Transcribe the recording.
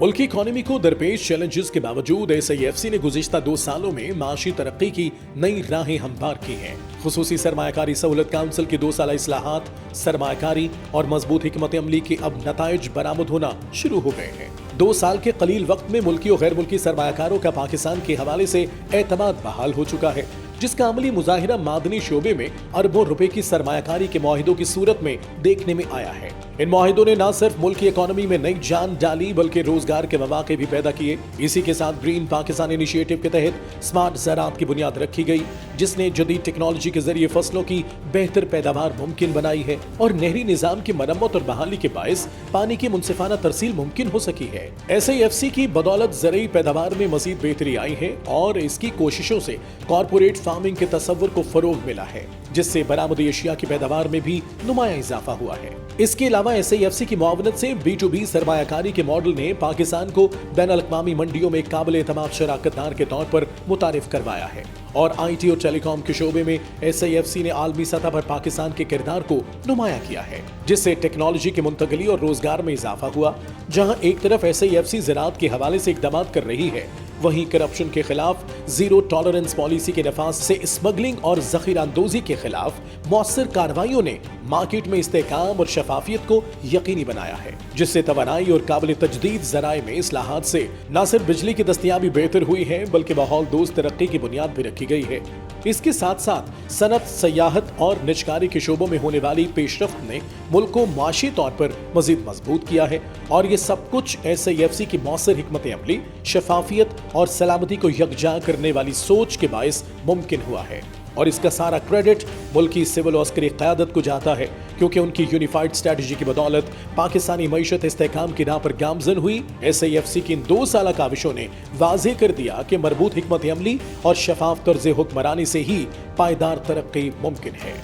मुल्की इकोनॉमी को दरपेश चैलेंजेस के बावजूद SIFC ने गुज़िश्ता 2 सालों में माशी तरक्की की नई राहें हमवार की हैं। खुसूसी सरमायाकारी सहूलत काउंसिल की 2 साला इस्लाहात, सरमायाकारी और मजबूत हिकमत अमली के अब नताइज बरामद होना शुरू हो गए हैं। 2 साल के कलील वक्त में मुल्की और गैर मुल्की सरमायाकारों का पाकिस्तान के हवाले से एतमाद बहाल हो चुका है, जिसका अमली मुजाहिरा मादनी शोबे में अरबों रुपए की सरमायाकारी के मुआहिदों की सूरत में देखने में आया है। इन मुआहिदों ने न सिर्फ मुल्की इकोनॉमी में नई जान डाली बल्कि रोजगार के मौके भी पैदा किए। इसी के साथ ग्रीन पाकिस्तान इनिशिएटिव के तहत स्मार्ट ज़राअत की बुनियाद रखी गई, जिसने जदीद टेक्नोलॉजी के जरिए फसलों की बेहतर पैदावार मुमकिन बनाई है और नहरी निजाम की मरम्मत और बहाली के बायस पानी की मुनसिफाना तरसील मुमकिन हो सकी है। SIFC की बदौलत ज़रई पैदावार में मजीद बेहतरी आई है और इसकी कोशिशों से कॉर्पोरेट फार्मिंग के तस्वुर को फरोग मिला है, जिससे बरामदी अशिया की पैदावार में भी नुमाया इजाफा हुआ है। इसके अलावा SIFC की मुआवनत से B2B सरमायाकारी के मॉडल ने पाकिस्तान को बैनुल-अक़वामी मंडियों में काबिल एतमाद शराकतदार के तौर पर मुतारिफ करवाया है और IT और टेलीकॉम के शोबे में SIFC ने आलमी सतह पर पाकिस्तान के किरदार को नुमाया किया है, जिससे टेक्नोलॉजी की मुंतकिली और रोजगार में इजाफा हुआ। जहां एक तरफ SIFC ज़राअत के हवाले से इक़दाम कर रही है, वहीं करप्शन के खिलाफ जीरो टॉलरेंस पॉलिसी के नफाज से स्मगलिंग और ज़ख़ीरांदोज़ी के खिलाफ मौसर कार्रवाइयों ने मार्केट में इस्तेहकाम और शफाफियत को यकीनी बनाया है, जिससे तवानाई और काबिल तजदीद ज़राए में इस्लाहात से न सिर्फ बिजली की दस्तयाबी बेहतर हुई है बल्कि माहौल दोस्त तरक्की की बुनियाद भी रखी गई है। इसके साथ साथ सनत, सयाहत और निजकारी के शोबों में होने वाली पेशरफ्त ने मुल्क को माशी तौर पर मजीद मजबूत किया है और ये सब कुछ SIFC की मौसर हिकमत अमली, शफाफियत और सलामती को यकजा करने वाली सोच के बायस मुमकिन हुआ है। और इसका सारा क्रेडिट मुल्क की सिविल और अस्करी क़यादत को जाता है, क्योंकि उनकी यूनिफाइड स्ट्रेटजी की बदौलत पाकिस्तानी मईशत इस्तेहकाम की राह पर गामजन हुई। SIFC की इन 2 साला काविशों ने वाज़ेह कर दिया कि मरबूत हिकमत अमली और शफाफ तर्ज़ हुक्मरानी से ही पायदार तरक्की मुमकिन है।